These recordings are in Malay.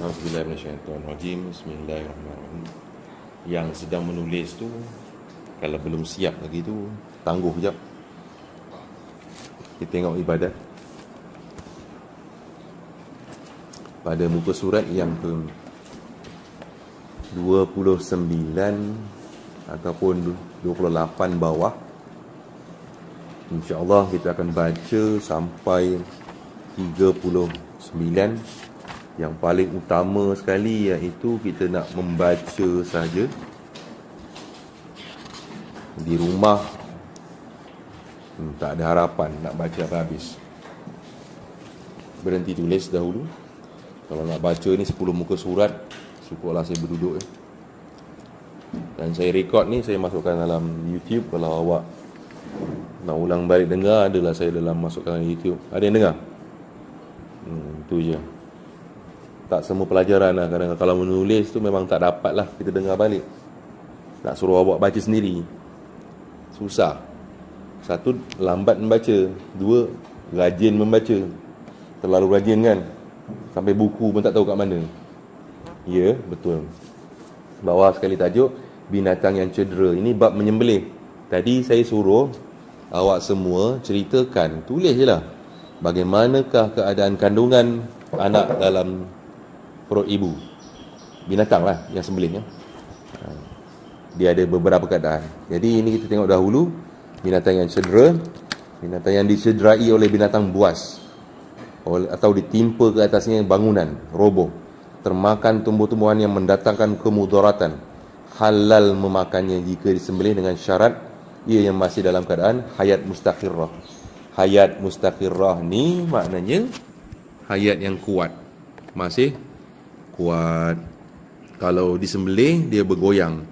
Auzubillahiminasyaitonirrajim. Bismillahirrahmanirrahim. Yang sedang menulis tu, kalau belum siap lagi tu, tangguh sekejap. Kita tengok ibadat pada muka surat yang ke 29 ataupun 28 bawah. InsyaAllah kita akan baca sampai 39. Yang paling utama sekali iaitu kita nak membaca saja. Di rumah tak ada harapan nak baca habis. Berhenti tulis dahulu. Kalau nak baca ni 10 muka surat, syukurlah saya berduduk. Dan saya rekod ni, saya masukkan dalam YouTube. Kalau awak nak ulang balik dengar, adalah saya dalam masukkan dalam YouTube. Ada yang dengar? Itu je. Tak semua pelajaran lah. Kadang-kadang kalau menulis tu memang tak dapat lah kita dengar balik. Nak suruh awak baca sendiri, susah. Satu, lambat membaca. Dua, rajin membaca. Terlalu rajin kan, sampai buku pun tak tahu kat mana. Ya, betul. Bawah sekali tajuk, binatang yang cedera. Ini bab menyembelih. Tadi saya suruh awak semua ceritakan, tulis je lah, bagaimanakah keadaan kandungan anak dalam perut ibu. Binatang lah yang sembelih. Dia ada beberapa keadaan. Jadi ini kita tengok dahulu binatang yang cedera. Binatang yang dicederai oleh binatang buas, atau ditimpa ke atasnya bangunan, roboh, termakan tumbuh-tumbuhan yang mendatangkan kemudaratan. Halal memakannya jika disembelih dengan syarat ia yang masih dalam keadaan hayat mustaqirrah. Hayat mustaqirrah ni maknanya hayat yang kuat, masih kuat. Kalau disembelih dia bergoyang,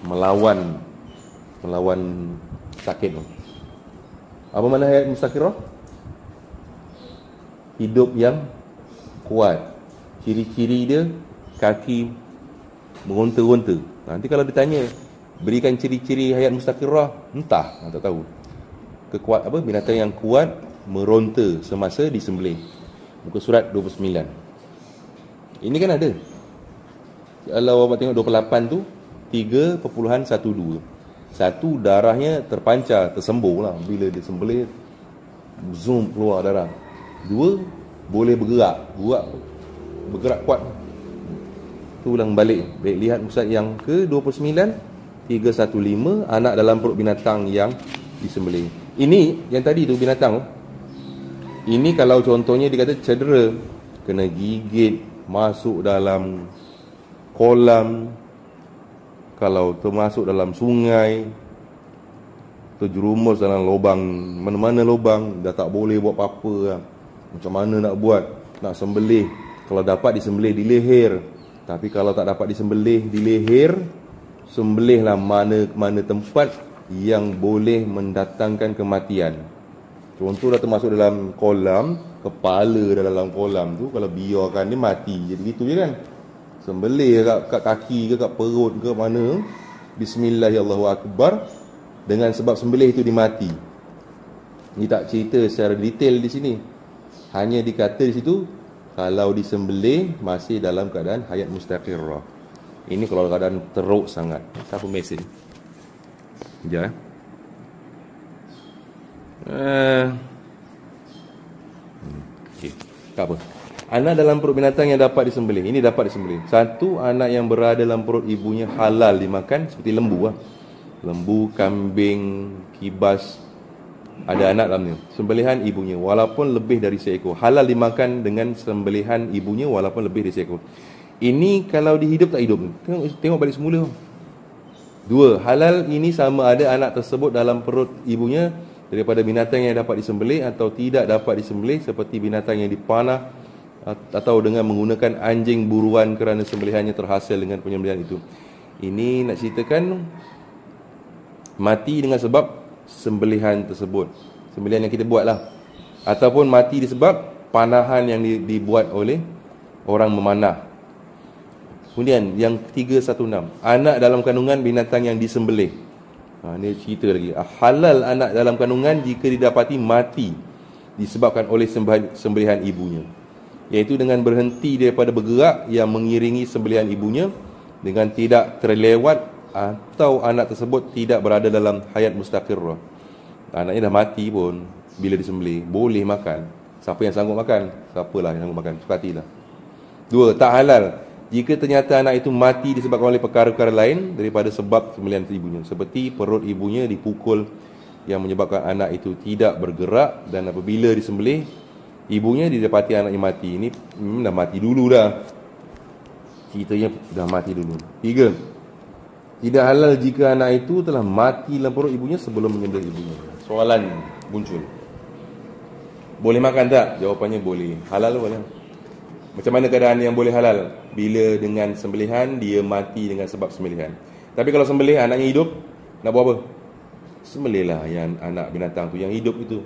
melawan sakit. Apa makna hayat mustaqirrah? Hidup yang kuat. Ciri-ciri dia kaki meronta-ronta. Nanti kalau ditanya berikan ciri-ciri hayat mustaqirrah, entah, tak tahu. Kekuat apa? Binatang yang kuat meronta semasa disembelih. Muka surat 29. Ini kan ada. Kalau awak tengok 28 tu 3.12. Satu, darahnya terpancar, tersembur lah bila disembelih, zoom keluar darah. Dua, boleh bergerak kuat. Tu ulang balik. Baik, lihat Ustaz yang ke 29, 315, anak dalam perut binatang yang disembelih. Ini yang tadi tu binatang. Ini kalau contohnya dikata cedera, kena gigit, masuk dalam kolam, kalau termasuk dalam sungai, terjerumus dalam lubang, mana-mana lubang, dah tak boleh buat apa-apa lah. Macam mana nak buat? Nak sembelih, kalau dapat disembelih di leher. Tapi kalau tak dapat disembelih di leher, sembelihlah mana tempat yang boleh mendatangkan kematian. Contoh dah termasuk dalam kolam, kepala dalam kolam tu, kalau biarkan dia mati, jadi gitu je kan. Sembelih kat kaki ke kat perut ke mana, Bismillahirrahmanirrahim, dengan sebab sembelih itu dimati. Ini tak cerita secara detail di sini. Hanya dikata di situ kalau disembelih masih dalam keadaan hayat mustaqirrah. Ini kalau keadaan teruk sangat. Siapa mesej? Sekejap okay. Tak apa. Anak dalam perut binatang yang dapat disembelih. Ini dapat disembelih. Satu, anak yang berada dalam perut ibunya halal dimakan, seperti lembu lah. Lembu, kambing, kibas, ada anak dalamnya. Sembelihan ibunya walaupun lebih dari seekor. Halal dimakan dengan sembelihan ibunya walaupun lebih dari seekor. Ini kalau dihidup tak hidup. Tengok balik semula. Dua, halal ini sama ada anak tersebut dalam perut ibunya daripada binatang yang dapat disembelih atau tidak dapat disembelih, seperti binatang yang dipanah atau dengan menggunakan anjing buruan kerana sembelihannya terhasil dengan penyembelihan itu. Ini nak ceritakan mati dengan sebab sembelihan tersebut, sembelihan yang kita buat lah, ataupun mati disebab panahan yang dibuat oleh orang memanah. Kemudian yang 316, anak dalam kandungan binatang yang disembelih. Ini cerita lagi. Halal anak dalam kandungan jika didapati mati disebabkan oleh sembelihan ibunya. iaitu dengan berhenti daripada bergerak yang mengiringi sembelihan ibunya dengan tidak terlewat atau anak tersebut tidak berada dalam hayat mustaqirrah. Anaknya dah mati pun bila disembelih boleh makan. Siapa yang sanggup makan? Siapalah yang sanggup makan, suka hatilah. 2. Tak halal jika ternyata anak itu mati disebabkan oleh perkara-perkara lain daripada sebab sembelihan ibunya, seperti perut ibunya dipukul yang menyebabkan anak itu tidak bergerak, dan apabila disembelih ibunya didapati anaknya mati. Ini dah mati dulu dah. Ceritanya dah mati dulu. 3. Tidak halal jika anak itu telah mati dalam perut ibunya sebelum menyembelih ibunya. Soalan muncul. Boleh makan tak? Jawapannya boleh. Halal boleh. Macam mana keadaan yang boleh halal? Bila dengan sembelihan dia mati dengan sebab sembelihan. Tapi kalau sembelih anaknya hidup, nak buat apa? Sembelihlah yang anak binatang tu yang hidup itu.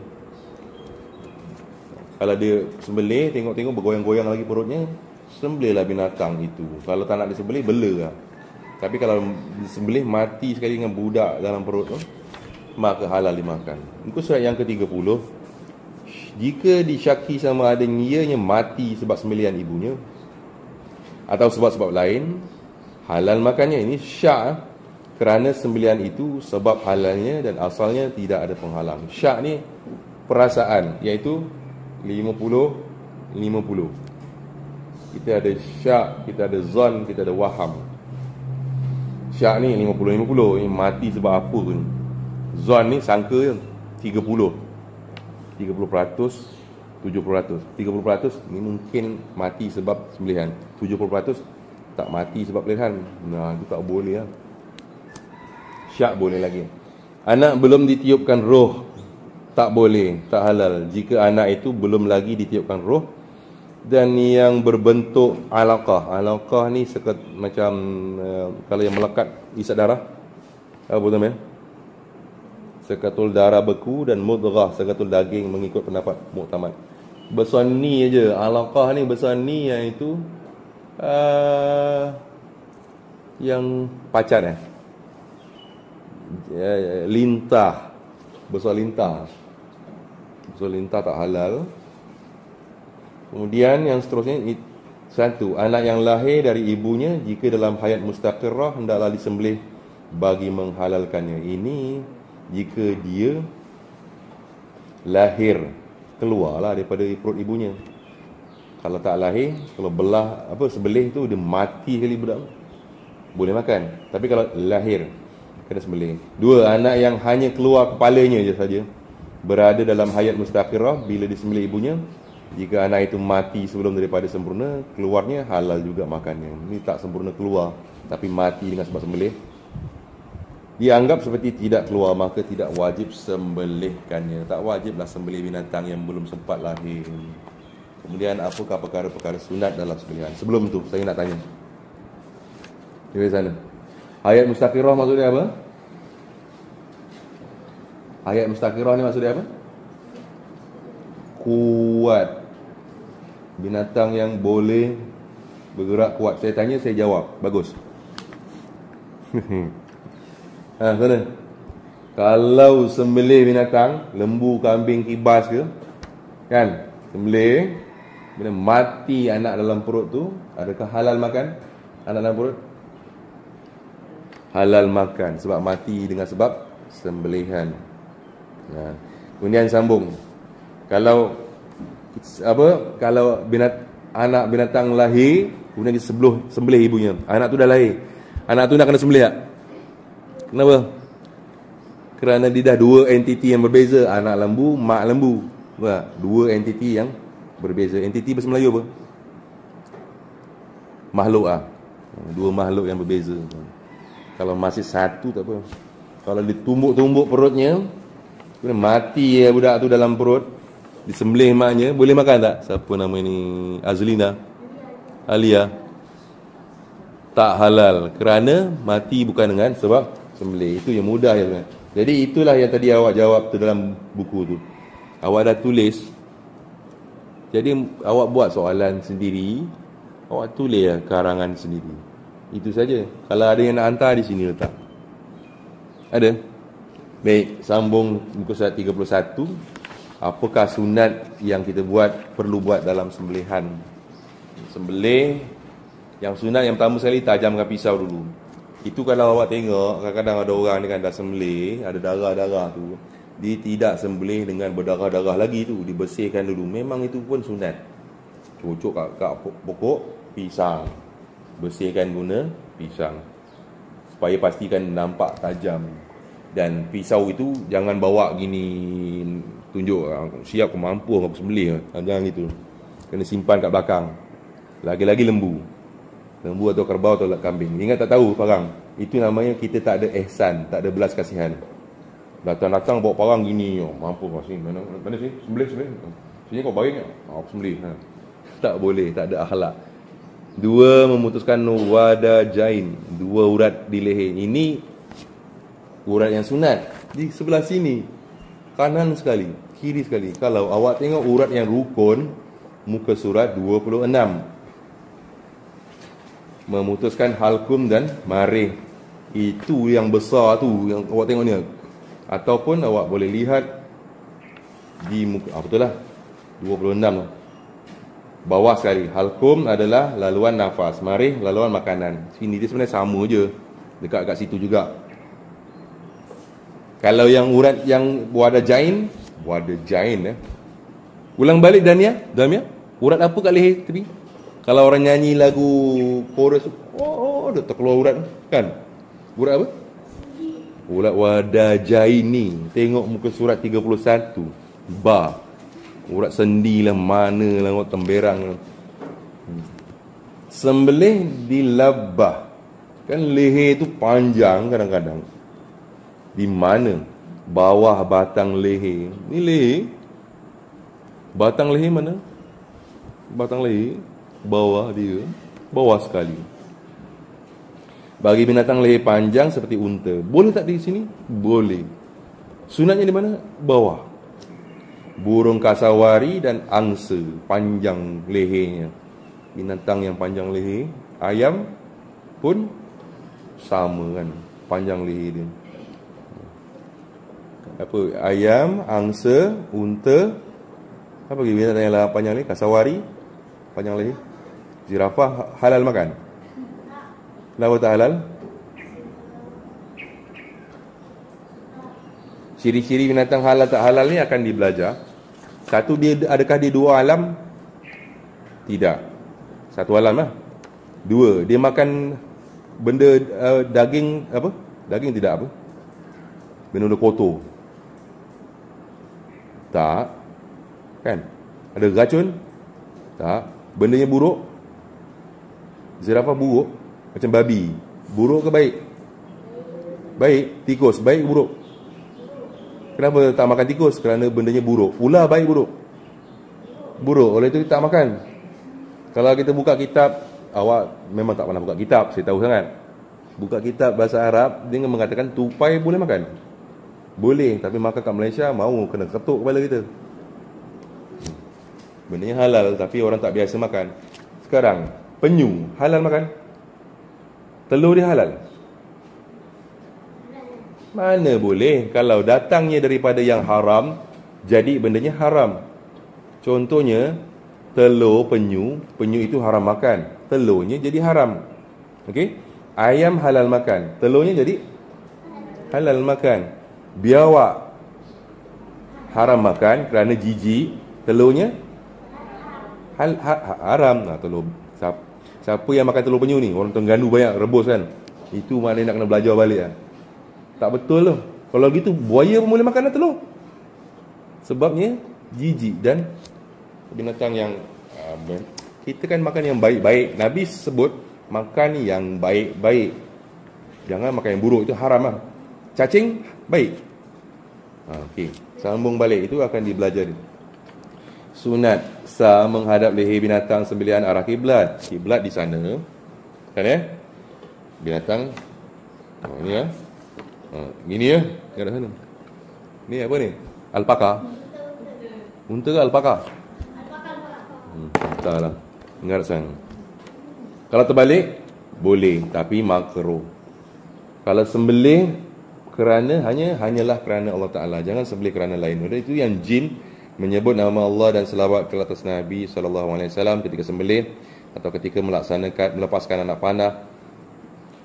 Kalau dia sembelih, tengok-tengok bergoyang-goyang lagi perutnya, sembelihlah binatang itu. Kalau tak nak disembelih, bela lah. Tapi kalau disembelih mati sekali dengan budak dalam perut tu, maka halal dimakan. Muka surat yang ke-30. Jika disyaki sama ada ianya mati sebab sembelihan ibunya atau sebab-sebab lain, halal makannya. Ini syak, kerana sembelihan itu sebab halalnya dan asalnya tidak ada penghalang. Syak ni perasaan, iaitu 50-50. Kita ada syak, kita ada zon, kita ada waham. Syak ni 50-50, ini mati sebab apa ni. Zon ni sangka 30%, 70%, 30% ni mungkin mati sebab sembelihan, 70% tak mati sebab pilihan. Nah, itu tak boleh lah. Syak boleh lagi. Anak belum ditiupkan roh, tak boleh, tak halal jika anak itu belum lagi ditiupkan roh dan yang berbentuk alaqah. Alaqah ni macam kalau yang melekat isap darah, apa namanya? Sekatul darah beku dan mudghah, sekatul daging mengikut pendapat muktamad. Besar ni aja, alaqah ni besar ni, iaitu yang pacat lintah, besar lintah. Besar lintah tak halal. Kemudian yang seterusnya, 1. Anak yang lahir dari ibunya jika dalam hayat mustaqirrah hendaklah disembelih bagi menghalalkannya. Ini jika dia lahir, keluarlah daripada perut ibunya. Kalau tak lahir, kalau sebelih tu dia mati sekali budak, boleh makan. Tapi kalau lahir, kena sembelih. 2. Anak yang hanya keluar kepalanya je saja berada dalam hayat mustaqirrah bila disembelih ibunya, jika anak itu mati sebelum daripada sempurna keluarnya, halal juga makannya. Ini tak sempurna keluar tapi mati dengan sebab sembelih, dianggap seperti tidak keluar, maka tidak wajib sembelihkannya. Tak wajiblah sembelih binatang yang belum sempat lahir. Kemudian apakah perkara-perkara sunat dalam sembelihan? Sebelum tu saya nak tanya, di sana hayat mustaqirrah maksudnya apa? Hayat mustaqirrah ni maksudnya apa? Kuat, binatang yang boleh bergerak kuat. Saya tanya, saya jawab. Bagus. Sana. Kalau sembelih binatang, lembu, kambing, kibas ke, kan, sembelih, bila mati anak dalam perut tu, adakah halal makan anak dalam perut? Halal makan, sebab mati dengan sebab sembelihan. Kemudian sambung. Kalau anak binatang lahir, kemudian sembelih ibunya, anak tu dah lahir, anak tu nak kena sembelih tak? Kenapa? Kerana dia dah dua entiti yang berbeza. Anak lembu, mak lembu. Dua entiti yang berbeza. Entiti bahasa Melayu apa? Makhluk lah. Dua makhluk yang berbeza. Kalau masih satu tak apa. Kalau ditumbuk-tumbuk perutnya, kemudian mati ya budak tu dalam perut, disembelih maknya, boleh makan tak? Siapa nama ni? Azlina, Alia. Tak halal, kerana mati bukan dengan sebab sembelih. Itu yang mudah ya. Jadi itulah yang tadi awak jawab tu dalam buku tu. Awak dah tulis. Jadi awak buat soalan sendiri, awak tulis ya karangan sendiri. Itu saja. Kalau ada yang nak hantar, di sini letak. Ada? Baik, sambung muka surat 31. Apakah sunat yang kita perlu buat dalam sembelihan? Sembelih yang sunat yang pertama sekali, tajamkan pisau dulu. Itu kalau awak tengok, kadang-kadang ada orang ni kan dah sembelih, ada darah-darah tu, dia tidak sembelih dengan berdarah-darah lagi tu, dibersihkan dulu. Memang itu pun sunat. Cucuk kat pokok pisang, bersihkan guna pisang, supaya pastikan nampak tajam. Dan pisau itu jangan bawa gini, tunjuk siap aku mampu aku sembelih, jangan gitu. Kena simpan kat belakang. Lagi-lagi lembu atau kerbau atau kambing. Ingat tak tahu parang, itu namanya kita tak ada ihsan, tak ada belas kasihan. Datang-datang bawa parang gini, mampu kau sini, mana sini sembelih sini kau baring aku sembelih. Tak boleh, tak ada akhlak. Dua, memutuskan wadajain, dua urat di leher. Ini urat yang sunat di sebelah sini, kanan sekali, kiri sekali. Kalau awak tengok urat yang rukun, muka surat 26, memutuskan halkum dan marih. Itu yang besar tu yang awak tengok ni. Ataupun awak boleh lihat di muka, betul lah 26 bawah sekali. Halkum adalah laluan nafas, marih laluan makanan. Sini dia sebenarnya sama je, dekat kat situ juga. Kalau yang urat yang wadajain, ulang balik Dania, urat apa kat leher tepi? Kalau orang nyanyi lagu chorus, dah terkeluar urat kan? Urat apa? Urat wadajaini. Tengok muka surat 31. Urat sendi lah, mana lah, temberang. Sembelih di labah. Kan leher tu panjang kadang-kadang. Di mana? Bawah batang leher. Ni leher. Batang leher mana? Batang leher. Bawah dia. Bawah sekali. Bagi binatang leher panjang seperti unta, boleh tak di sini? Boleh. Sunatnya di mana? Bawah. Burung kasawari dan angsa, panjang lehernya. Binatang yang panjang leher. Ayam pun sama kan, panjang leher dia. Apa? Ayam, angsa, unta. Apa lagi binatang yang panjang leher? Kasawari, panjang leher. Zirafah halal makan? Kenapa tak halal? Ciri-ciri binatang halal tak halal ni akan dibelajar. Satu, adakah dia dua alam? Tidak. Satu alam lah. Dua, dia makan benda daging apa? Daging tidak apa? Benda kotor. Tak. Kan? Ada racun? Tak. Bendanya buruk? Zirafah buruk? Macam babi. Buruk ke baik? Baik. Tikus baik ke buruk? Kenapa tak makan tikus? Kerana bendanya buruk. Ular baik buruk? Buruk. Oleh itu tak makan. Kalau kita buka kitab, awak memang tak pernah buka kitab, saya tahu sangat. Buka kitab bahasa Arab, dia mengatakan tupai boleh makan. Boleh, tapi makan kat Malaysia mau kena ketuk kepala kita. Bendanya halal tapi orang tak biasa makan. Sekarang, penyu halal makan? Telur dia halal? Mana boleh. Kalau datangnya daripada yang haram, jadi bendanya haram. Contohnya telur penyu, penyu itu haram makan, telurnya jadi haram. Okey? Ayam halal makan, telurnya jadi halal makan. Biawak haram makan kerana jijik, telurnya haram. Telur siapa yang makan telur penyu ni? Orang Terengganu banyak rebus kan. Itu maknanya nak kena belajar balik kan. Tak betul loh. Kalau gitu buaya pun boleh makan telur. Sebabnya jijik. Dan binatang yang kita kan makan yang baik-baik. Nabi sebut makan yang baik-baik. Jangan makan yang buruk, itu haram lah. Cacing baik. Okey, sambung balik, itu akan dibelajar. Sunat sah menghadap leher binatang sembelihan arah kiblat. Kiblat di sana. Kan binatang ni ya. Gini ya, kat sana. Ni apa ni? Alpaka. Unta ke alpaka? Entahlah. Ingat sang. Kalau terbalik boleh, tapi makruh. Kalau sembelih hanyalah kerana Allah Taala, jangan sembelih kerana lain. Itu yang jin menyebut nama Allah dan selawat ke atas Nabi SAW ketika sembelih atau ketika melepaskan anak panah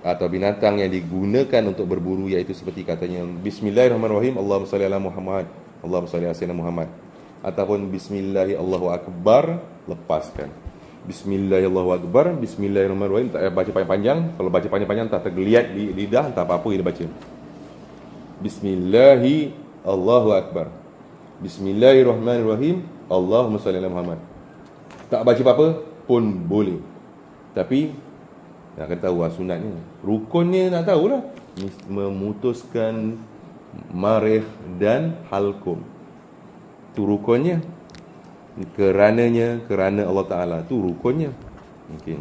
atau binatang yang digunakan untuk berburu, iaitu seperti katanya Bismillahirrahmanirrahim, Allahumma salli ala Muhammad, Allahumma salli ala sayyidina Muhammad, ataupun Bismillahi Allahu Akbar, lepaskan. Bismillahirrahmanirrahim Akbar, Bismillahirrahmanirrahim, tak payah baca panjang-panjang. Kalau baca panjang-panjang tak tergeliat di lidah, tak apa-apa kita baca. Bismillahi Allahu Akbar, Bismillahirrahmanirrahim, Allahumma salli ala Muhammad. Tak baca apa-apa pun boleh. Tapi nak kena tahu sunatnya. Rukunnya nak tahulah. Memutuskan marih dan halkum. Itu rukunnya. Kerana Allah Ta'ala. Itu rukunnya. Mungkin.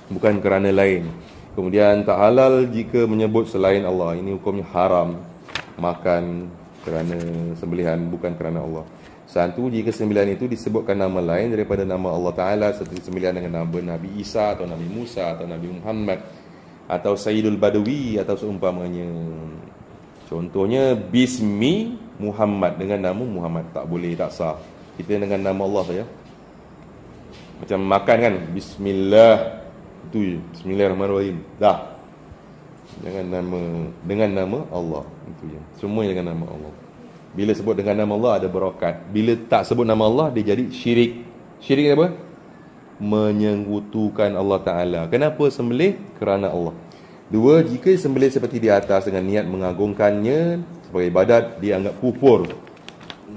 Bukan kerana lain. Kemudian tak halal jika menyebut selain Allah. Ini hukumnya haram. Makan kerana sembelihan, bukan kerana Allah. Satu, jika sembelihan itu disebutkan nama lain daripada nama Allah Ta'ala, seperti sembelihan dengan nama Nabi Isa atau Nabi Musa atau Nabi Muhammad atau Sayyidul Badawi atau seumpamanya. Contohnya Bismi Muhammad, dengan nama Muhammad. Tak boleh, tak sah. Kita dengan nama Allah saja. Macam makan kan, Bismillah, itu je, Bismillahirrahmanirrahim, dah. Dengan nama Allah, itu je. Semuanya dengan nama Allah. Bila sebut dengan nama Allah ada barakat. Bila tak sebut nama Allah dia jadi syirik. Syirik apa? Menyekutukan Allah Ta'ala. Kenapa sembelih? Kerana Allah. Dua, jika sembelih seperti di atas dengan niat mengagungkannya sebagai ibadat, dianggap kufur.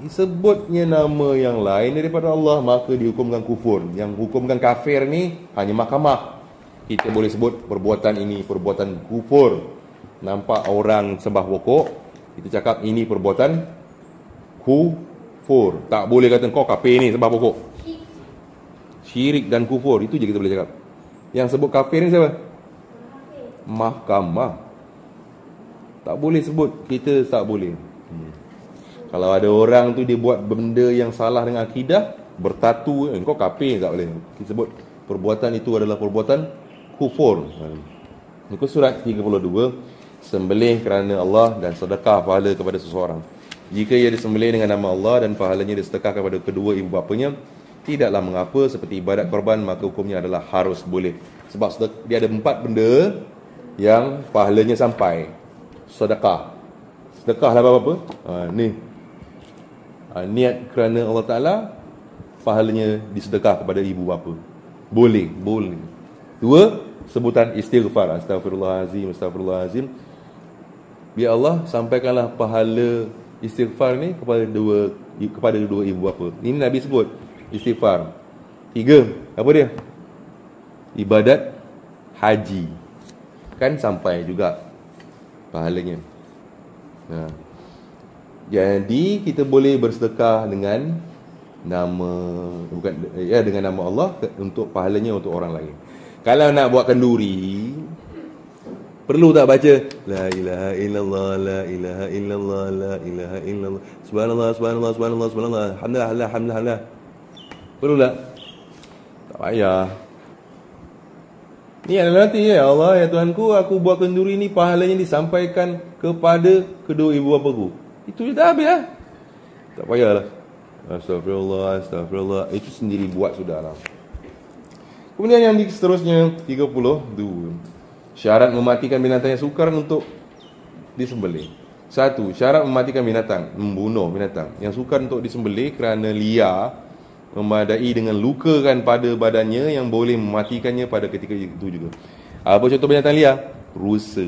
Sebutnya nama yang lain daripada Allah, maka dihukumkan kufur. Yang hukumkan kafir ni hanya mahkamah. Kita boleh sebut perbuatan ini perbuatan kufur. Nampak orang sembah pokok, kita cakap ini perbuatan kufur. Tak boleh kata kau kafir ni sebab pokok. Syirik dan kufur, itu je kita boleh cakap. Yang sebut kafir ni siapa? Mahkamah. Tak boleh sebut, kita tak boleh. Kalau ada orang tu dia buat benda yang salah dengan akidah, bertatu, kau kafir, tak boleh. Kita sebut perbuatan itu adalah perbuatan kufur. Muka surat 32, sembelih kerana Allah dan sedekah pahala kepada seseorang. Jika ia disembelih dengan nama Allah dan pahalanya disedekah kepada kedua ibu bapanya, tidaklah mengapa, seperti ibadat korban, maka hukumnya adalah harus boleh. Sebab dia ada 4 benda yang pahalanya sampai. Sedekah. Sedekah lah apa-apa. Ni. Niat kerana Allah Ta'ala, pahalanya disedekah kepada ibu bapa. Boleh. Boleh. 2, sebutan istighfar. Astaghfirullahalazim, astaghfirullahalazim. Biar Allah sampaikanlah pahala istighfar ni kepada dua ibu bapa. Ini Nabi sebut istighfar. 3, apa dia? Ibadat haji. Kan sampai juga pahalanya. Jadi kita boleh bersedekah dengan nama, bukan dengan nama Allah, untuk pahalanya untuk orang lain. Kalau nak buat kenduri, perlu tak baca la ilaha illallah, la ilaha illallah, la ilaha illallah, subhanallah, subhanallah, subhanallah, subhanallah, alhamdulillah, alhamdulillah. Perlu tak? Tak payah. Ni adalah nanti, ya Allah, ya Tuhanku, aku buat kenduri ni pahalanya disampaikan kepada kedua ibu bapaku. Itu je dah habis lah. Tak payahlah. Astagfirullah, astagfirullah. Itu sendiri buat sudahlah. Kemudian yang seterusnya 32. Syarat mematikan binatang yang sukar untuk disembelih. 1. Syarat mematikan binatang, membunuh binatang yang sukar untuk disembelih kerana liar, memadai dengan lukakan pada badannya yang boleh mematikannya pada ketika itu juga. Apa contoh binatang liar? Rusa.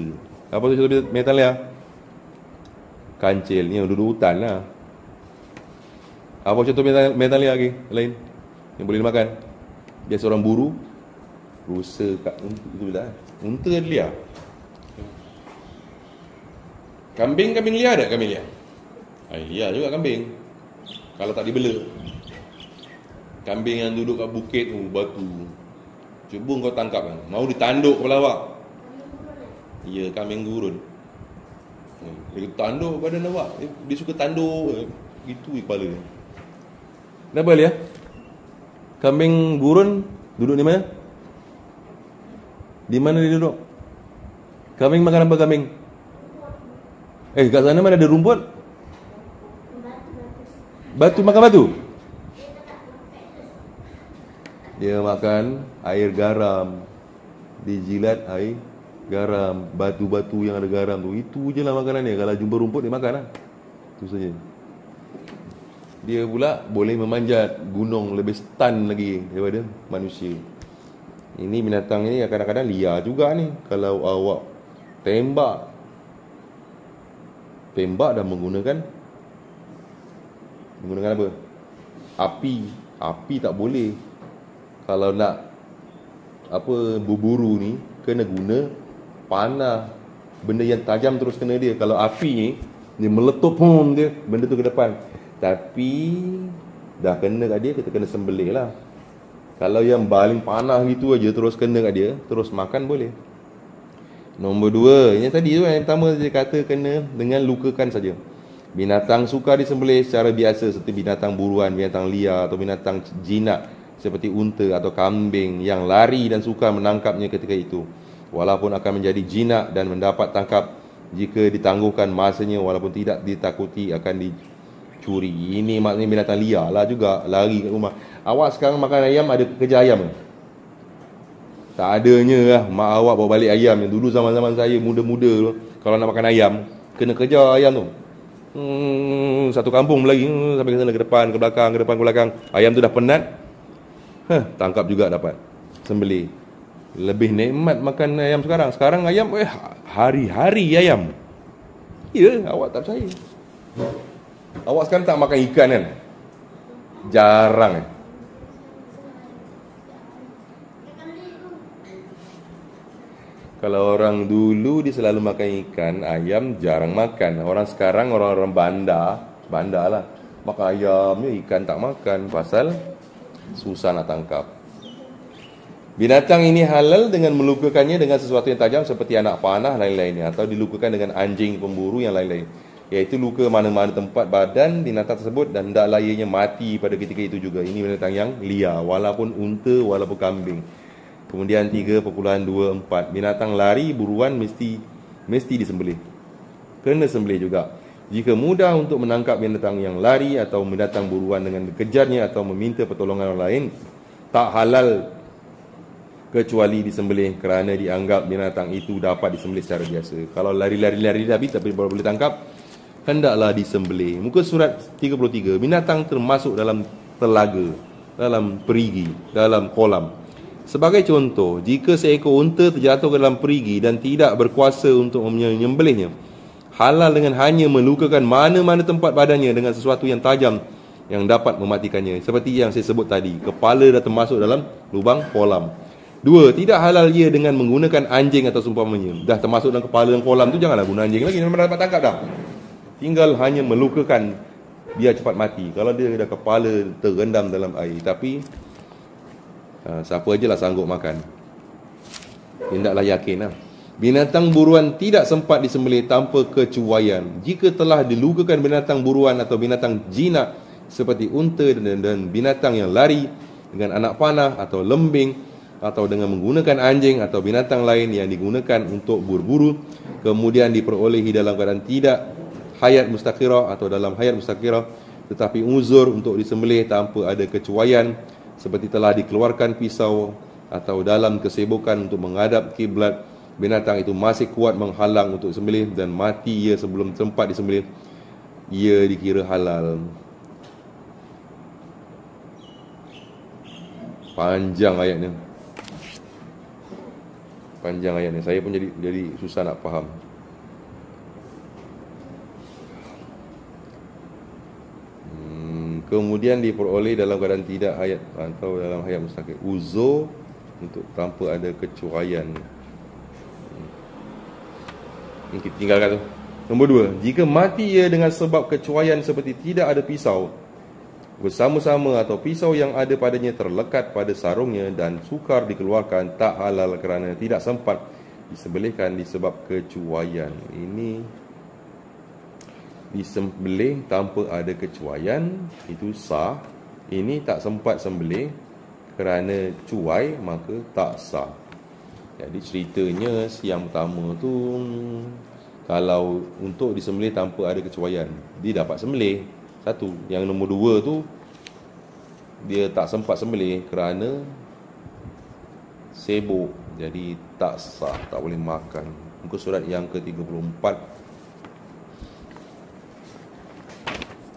Apa contoh binatang liar? Kancil. Ni yang duduk hutan lah. Apa contoh binatang liar lagi lain yang boleh dimakan? Biasa orang buru. Rusa, itu dah. Unta liar. Kambing liar ada kambing liar? Liar juga kambing. Kalau tak dibela. Kambing yang duduk kat bukit tu, batu. Cuba kau tangkap kan. Mau ditanduk kepala awak. Ya, kambing gurun. Dia tanduk badan awak. Dia suka tanduk. Gitu kepala dia. Kenapa dia? Kambing gurun duduk di mana? Di mana dia duduk? Kambing makan apa kambing? Kat sana mana ada rumput? Batu makan batu. Dia makan air garam. Dijilat air garam. Batu-batu yang ada garam tu. Itu je lah makanan dia. Kalau jumpa rumput dia makan lah. Itu saja. Dia pula boleh memanjat gunung lebih stun lagi daripada manusia. Ini binatang ni kadang-kadang liar juga ni. Kalau awak tembak dan menggunakan apa? Api tak boleh. Kalau nak berburu ni kena guna panah, benda yang tajam terus kena dia. Kalau api ni dia meletup dia benda tu ke depan. Tapi dah kena kat dia, kita kena sembelih lah. Kalau yang baling panah gitu aja terus kena kat dia, terus makan boleh. Nombor 2, yang tadi tu yang pertama dia kata kena dengan lukakan saja. Binatang sukar disembelih secara biasa seperti binatang buruan, binatang liar atau binatang jinak seperti unta atau kambing yang lari dan sukar menangkapnya ketika itu. Walaupun akan menjadi jinak dan mendapat tangkap jika ditangguhkan masanya, walaupun tidak ditakuti akan dicuri. Ini maknanya binatang liar lah juga, lari kat rumah. Awak sekarang makan ayam, ada kejar ayam ke? Tak adanya lah. Mak awak bawa balik ayam yang dulu zaman-zaman saya muda-muda tu, kalau nak makan ayam kena kejar ayam tu. Satu kampung lagi sampai ke sana, ke depan, ke belakang, ke depan, ke belakang. Ayam tu dah penat, tangkap juga dapat, sembelih. Lebih nikmat makan ayam sekarang. Sekarang ayam hari-hari ayam. Ya, awak tak percaya. Awak sekarang tak makan ikan kan? Jarang Kalau orang dulu dia selalu makan ikan, ayam jarang makan. Orang sekarang orang-orang bandar lah, makan ayamnya, ikan tak makan, pasal susah nak tangkap. Binatang ini halal dengan melukakannya dengan sesuatu yang tajam seperti anak panah lain-lainnya, atau dilukakan dengan anjing pemburu yang lain-lain, iaitu luka mana-mana tempat badan binatang tersebut, dan hendaklah ianya mati pada ketika itu juga. Ini binatang yang liar, walaupun unta, walaupun kambing. Kemudian 3.24, binatang lari buruan mesti disembelih. Kena sembelih juga. Jika mudah untuk menangkap binatang yang lari atau binatang buruan dengan dikejarnya atau meminta pertolongan orang lain, tak halal kecuali disembelih, kerana dianggap binatang itu dapat disembelih secara biasa. Kalau lari-lari tapi boleh tangkap, hendaklah disembelih. Muka surat 33, binatang termasuk dalam telaga, dalam perigi, dalam kolam. Sebagai contoh, jika seekor unta terjatuh ke dalam perigi dan tidak berkuasa untuk menyembelihnya, halal dengan hanya melukakan mana-mana tempat badannya dengan sesuatu yang tajam yang dapat mematikannya. Seperti yang saya sebut tadi, kepala dah termasuk dalam lubang kolam. 2, tidak halal ia dengan menggunakan anjing atau seumpamanya. Dah termasuk dalam kepala dan kolam tu, janganlah guna anjing lagi, memang dapat tangkap dah. Tinggal hanya melukakan biar cepat mati. Kalau dia dah kepala terendam dalam air, tapi siapa je lah sanggup makan. Hendaklah yakin lah. Binatang buruan tidak sempat disembelih tanpa kecuaian. Jika telah dilukakan binatang buruan atau binatang jinak seperti unta dan binatang yang lari dengan anak panah atau lembing, atau dengan menggunakan anjing atau binatang lain yang digunakan untuk berburu, kemudian diperolehi dalam keadaan tidak hayat mustaqirah atau dalam hayat mustaqirah, tetapi uzur untuk disembelih tanpa ada kecuaian, seperti telah dikeluarkan pisau atau dalam kesibukan untuk menghadap kiblat, binatang itu masih kuat menghalang untuk sembelih dan mati ia sebelum tempat disembelih, ia dikira halal. Panjang ayatnya. Saya pun jadi susah nak faham. Kemudian diperoleh dalam keadaan tidak hayat atau dalam hayat mustaqil, uzur untuk tanpa ada kecuaian. Kita tinggalkan tu. Nombor 2, jika mati ia dengan sebab kecuaian seperti tidak ada pisau bersama-sama atau pisau yang ada padanya terlekat pada sarungnya dan sukar dikeluarkan, tak halal kerana tidak sempat disembelihkan disebab kecuaian. Ini disembelih tanpa ada kecuaian, itu sah. Ini tak sempat sembelih kerana cuai, maka tak sah. Jadi ceritanya yang pertama tu, kalau untuk disembelih tanpa ada kecuaian, dia dapat sembelih, Satu. Yang nombor 2 tu dia tak sempat sembelih kerana sibuk, jadi tak sah, tak boleh makan. Muka surat yang ke-34.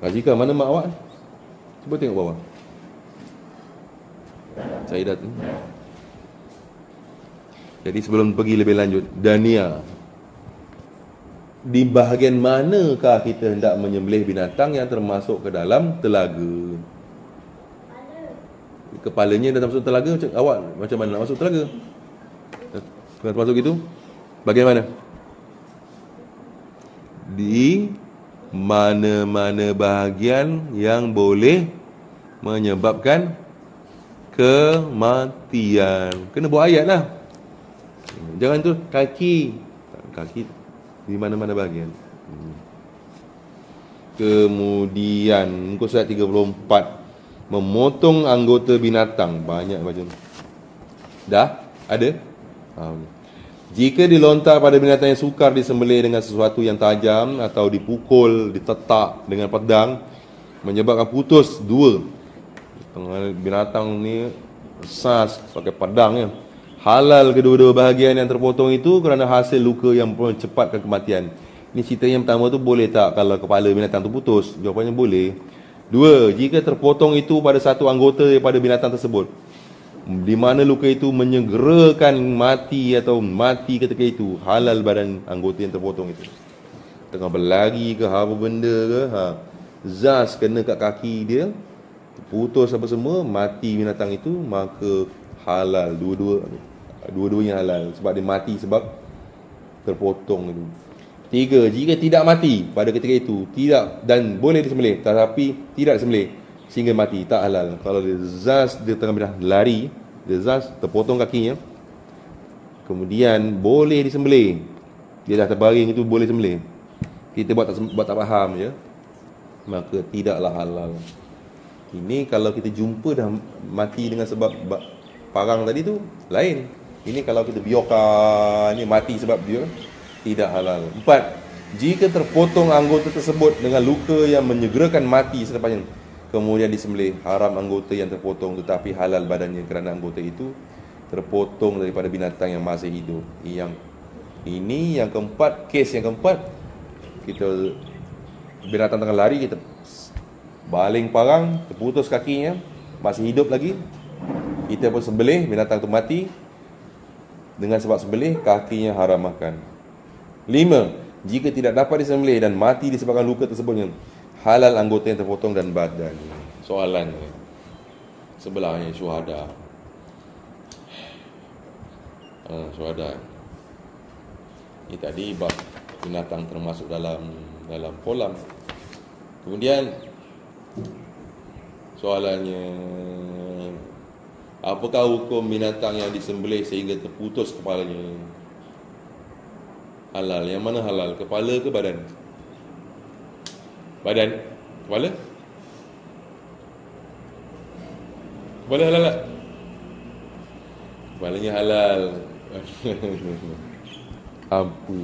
Jika mana mak awak? Cuba tengok bawah. Saya dah tu. Jadi sebelum pergi lebih lanjut, Dania, di bahagian manakah kita hendak menyembelih binatang yang termasuk ke dalam telaga? Kepalanya dah masuk telaga, awak macam mana nak masuk telaga? Kalau termasuk itu, bagaimana? Di mana-mana bahagian yang boleh menyebabkan kematian. Kena buat ayat lah. Jangan tu kaki di mana-mana bahagian. Kemudian muka surat 34, memotong anggota binatang. Banyak macam dah ada. Jika dilontar pada binatang yang sukar disembelih dengan sesuatu yang tajam atau dipukul, ditetak dengan pedang, menyebabkan putus dua. Binatang ni sas pakai pedangnya. Halal kedua-dua bahagian yang terpotong itu kerana hasil luka yang mencepatkan kematian. Ini cerita yang pertama tu, boleh tak kalau kepala binatang tu putus? Jawapannya boleh. 2. Jika terpotong itu pada satu anggota daripada binatang tersebut, di mana luka itu menyegerakan mati atau mati ketika itu, halal badan anggota yang terpotong itu. Tengah berlari ke apa benda ke, zas kena kat kaki dia, putus apa semua, mati binatang itu, maka halal. Dua-duanya halal sebab dia mati sebab terpotong itu. 3. Jika tidak mati pada ketika itu, tidak dan boleh disembelih tetapi tidak disembelih sehingga mati, tak halal. Kalau dia zas, dia tengah lari, dia zas terpotong kakinya, kemudian boleh disembelih, dia dah terbaring itu boleh sembelih, kita buat tak faham je, maka tidaklah halal. Ini kalau kita jumpa dah mati dengan sebab parang tadi tu lain. Ini kalau kita biarkan ni mati sebab dia, tidak halal. 4. Jika terpotong anggota tersebut dengan luka yang menyegerakan mati selepasnya, kemudian disembelih, haram anggota yang terpotong tetapi halal badannya kerana anggota itu terpotong daripada binatang yang masih hidup. Ini yang keempat, kes yang keempat, kita binatang tengah lari, kita baling parang, terputus kakinya, masih hidup lagi, kita pun sembelih, binatang tu mati, dengan sebab sembelih, kakinya haram makan. 5. Jika tidak dapat disembelih dan mati disebabkan luka tersebutnya, halal anggota yang terpotong dan badan. Soalan sebelahnya syuhada. Syuhada. Ini tadi bab binatang termasuk dalam kolam. Kemudian soalannya, apakah hukum binatang yang disembelih sehingga terputus kepalanya? Halal. Yang mana halal? Kepala ke badan? Badan? Kepala? Kepala halal tak? Kepalanya halal. Apa?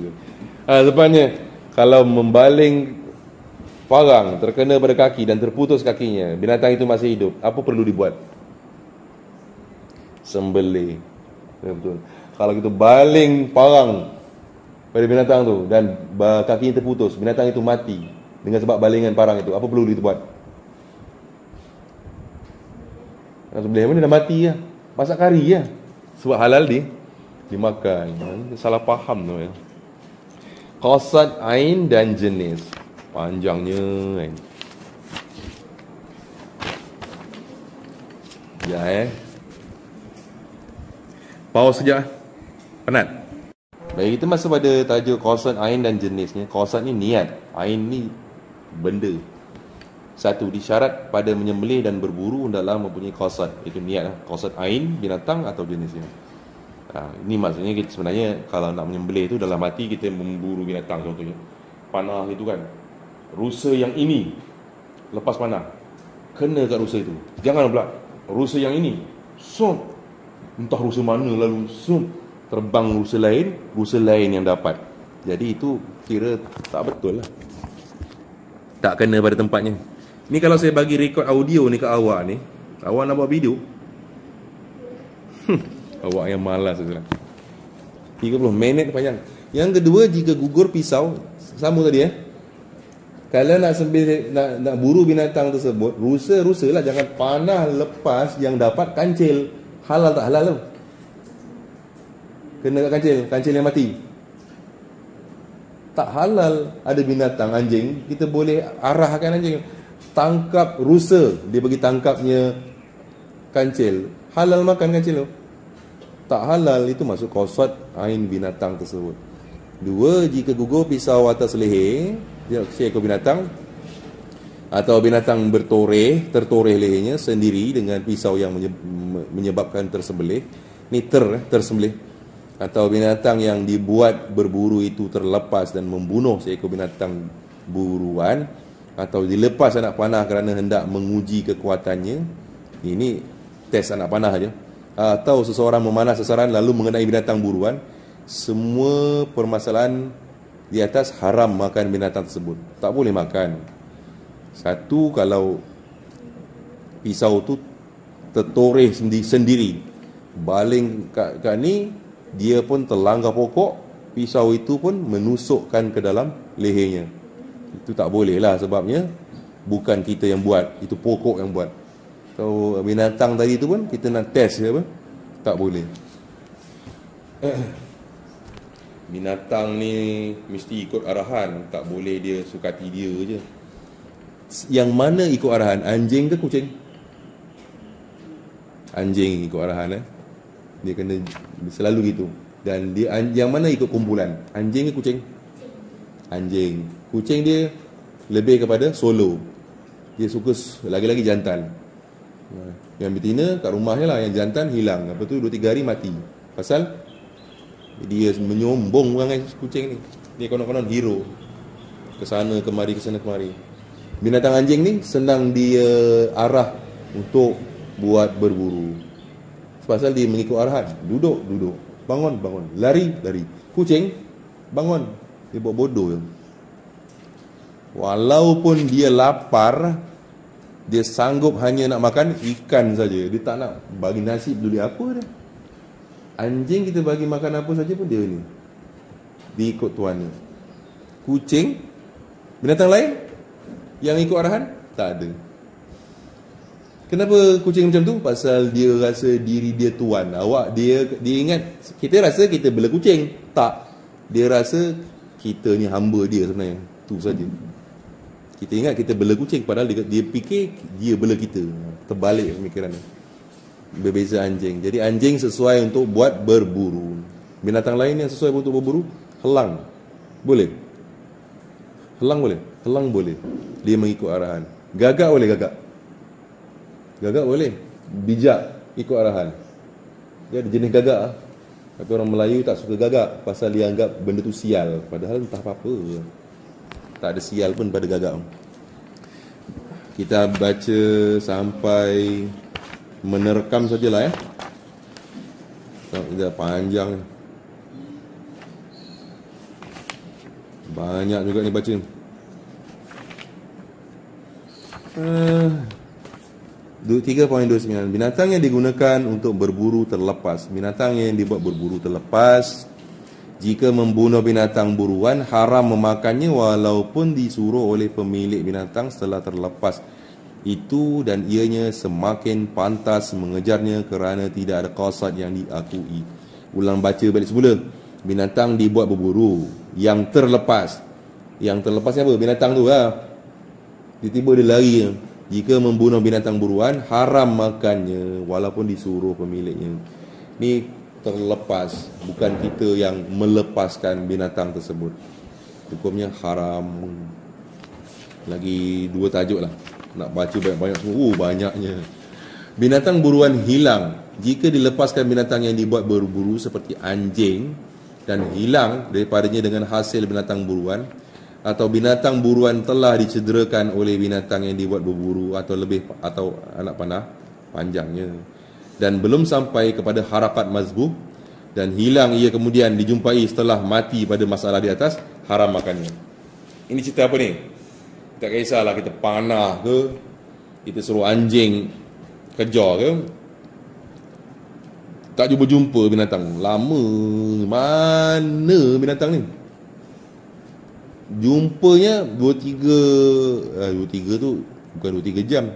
Lepas kalau membaling parang terkena pada kaki dan terputus kakinya, binatang itu masih hidup, apa perlu dibuat? Sembelih. Ya, betul. Kalau kita baling parang pada binatang tu dan kakinya terputus, binatang itu mati dengan sebab balingan parang itu, apa perlu dibuat? Sembelih mana dah mati ya, masak kari ya, sebab halal dimakan. Salah faham tu ya. Qasad, ain dan jenis. Panjangnya kan. Ya pause sekejap. Penat. Baik, kita masuk pada tajuk qasad, ain dan jenisnya. Qasad ni niat, ain ni benda. 1. Disyarat pada menyembelih dan berburu hendaklah mempunyai qasad, itu niat lah. Qasad ain, binatang atau jenisnya. Ini maksudnya kita sebenarnya kalau nak menyembelih tu dalam hati kita memburu binatang, contohnya panah itu kan, rusa yang ini lepas panah kena kat rusa itu, jangan pula rusa yang ini entah rusa mana lalu terbang rusa lain yang dapat. Jadi itu kira tak betul lah, tak kena pada tempatnya. Ni kalau saya bagi rekod audio ni ke awak ni, awak nak buat video? Awak yang malas saja. 30 minit panjang. Yang kedua, jika gugur pisau, sama tadi kalau nak nak buru binatang tersebut, rusa-rusalah, jangan panah lepas yang dapat kancil. Halal tak halal tu? Kena kat kancil yang mati. Tak halal. Ada binatang anjing, kita boleh arahkan anjing. Tangkap rusa, dia bagi tangkapnya kancil. Halal makan kancil tu? Tak halal, itu masuk qasad ain binatang tersebut. Dua, jika gugur pisau atas leher seekor binatang atau binatang tertoreh lehernya sendiri dengan pisau yang menyebabkan tersembelih. Ni tersembelih. Atau binatang yang dibuat berburu itu terlepas dan membunuh seekor binatang buruan, atau dilepas anak panah kerana hendak menguji kekuatannya. Ini tes anak panah aja. Atau seseorang memanah sasaran lalu mengenai binatang buruan. Semua permasalahan di atas haram makan binatang tersebut. Tak boleh makan. Satu, kalau pisau tu tertoreh sendiri, baling kat ni, dia pun terlanggar pokok, pisau itu pun menusukkan ke dalam lehernya. Itu tak boleh lah, sebabnya bukan kita yang buat, itu pokok yang buat. So binatang tadi tu pun kita nak test apa, tak boleh. Binatang ni mesti ikut arahan, tak boleh dia suka hati dia je. Yang mana ikut arahan, anjing ke kucing? Anjing ikut arahan dia kena selalu gitu. Dan dia yang mana ikut kumpulan, anjing ke kucing? Anjing. Kucing dia lebih kepada solo, dia suka lagi-lagi jantan. Yang betina kat rumahnya lah, yang jantan hilang, lepas tu 2-3 hari mati. Pasal dia menyombong orang kucing ni. Dia konon-konon hero, kesana kemari, kesana kemari. Binatang anjing ni senang dia arah untuk buat berburu. Pasal dia mengikut arahan. Duduk, bangun, lari. Kucing bangun, dia buat bodoh je. Walaupun dia lapar, dia sanggup hanya nak makan ikan saja. Dia tak nak bagi nasi, peduli apa dia. Anjing kita bagi makan apa saja pun dia ni, dia ikut tuannya. Kucing, binatang lain yang ikut arahan, tak ada. Kenapa kucing macam tu? Pasal dia rasa diri dia tuan. Dia ingat, kita rasa kita bela kucing. Tak. Dia rasa kita ni hamba dia sebenarnya. Tu saja. Kita ingat kita bela kucing, padahal dia fikir dia bela kita. Terbalik pemikirannya. Berbeza anjing. Jadi anjing sesuai untuk buat berburu. Binatang lain yang sesuai untuk berburu, helang. Boleh? Helang boleh? Helang boleh. Dia mengikut arahan. Gagak boleh gagak? Gagak boleh. Bijak, ikut arahan. Dia ada jenis gagak. Tapi orang Melayu tak suka gagak, pasal dia anggap benda tu sial. Padahal entah apa-apa. Tak ada sial pun pada gagak. Kita baca sampai menerkam sajalah Dah panjang. Banyak juga ni baca. 3.29. Binatang yang digunakan untuk berburu terlepas. Binatang yang dibuat berburu terlepas, jika membunuh binatang buruan, haram memakannya walaupun disuruh oleh pemilik binatang setelah terlepas itu, dan ianya semakin pantas mengejarnya kerana tidak ada qasad yang diakui. Ulang baca balik semula. Binatang dibuat berburu yang terlepas. Yang terlepasnya apa? Binatang tu tiba-tiba dia lari. Jika membunuh binatang buruan, haram makannya walaupun disuruh pemiliknya. Ni terlepas, bukan kita yang melepaskan binatang tersebut. Hukumnya haram. Lagi 2 tajuk lah. Nak baca banyak-banyak semua. Banyaknya. Binatang buruan hilang jika dilepaskan binatang yang dibuat berburu seperti anjing dan hilang daripadanya dengan hasil binatang buruan, atau binatang buruan telah dicederakan oleh binatang yang dibuat berburu atau anak panah panjangnya, dan belum sampai kepada harakat mazbuh, dan hilang ia kemudian dijumpai setelah mati pada masalah di atas, haram makannya. Ini cerita apa ni? Tak kisahlah kita panah ke, kita suruh anjing kejar ke, tak jumpa binatang. Lama mana binatang ni? Jumpanya 2-3 tu bukan 2-3 jam,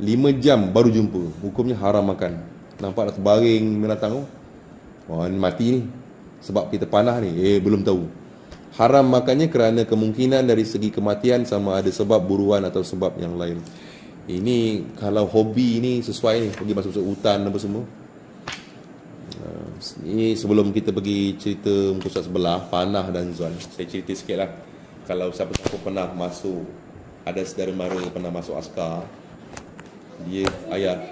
5 jam baru jumpa. Hukumnya haram makan. Nampak dah terbaring binatang tu. Wah, ni mati ni. Sebab kita panah ni. Belum tahu. Haram makannya kerana kemungkinan dari segi kematian, sama ada sebab buruan atau sebab yang lain. Ini kalau hobi ni sesuai ni, pergi masuk hutan apa semua. Ini sebelum kita pergi cerita muka surat sebelah, Panah dan Zuan, saya cerita sikit lah. Kalau siapa-siapa pernah masuk, ada saudara mara pernah masuk askar, dia ayah,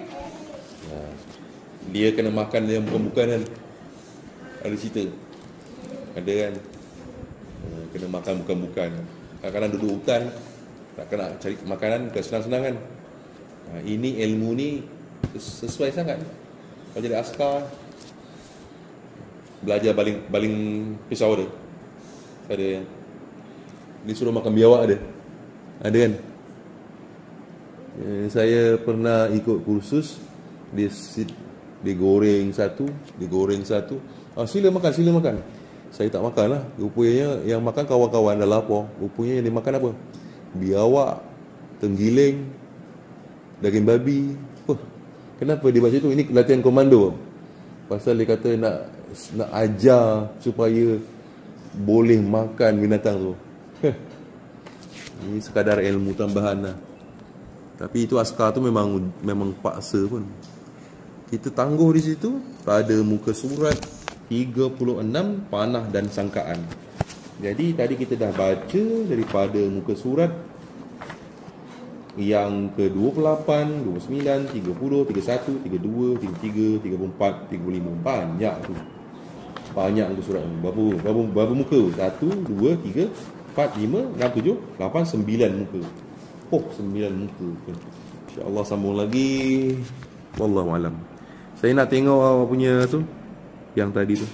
dia kena makan dia bukan-bukan kan. Ada cerita, ada kan, kena makan bukan-bukan. Kadang-kadang duduk hutan, tak kena cari makanan, bukan senang-senang kan. Ini ilmu ni sesuai sangat. Kalau jadi askar, belajar baling pisau dia. Ada yang disuruh makan biawak ada. Ada kan? Saya pernah ikut kursus, dia goreng satu. Sila makan. Saya tak makan lah. Rupanya yang makan kawan-kawan dah lapar. Rupanya yang dia makan apa? Biawak, tenggiling, daging babi. Kenapa dia baca tu? Ini latihan komando. Pasal dia kata nak ajar supaya boleh makan binatang tu. Ini sekadar ilmu tambahan lah. Tapi itu askar tu memang paksa pun. Kita tangguh di situ pada muka surat 36, panah dan sangkaan. Jadi tadi kita dah baca daripada muka surat yang ke-28, 29, 30, 31, 32, 33, 34, 35. Banyak tu. Banyak tu surat ni. Berapa muka? 1, 2, 3, 4, 5, 6, 7, 8, 9 muka. 9 muka. InsyaAllah sambung lagi. Wallahualam. Saya nak tengok punya tu, yang tadi tu.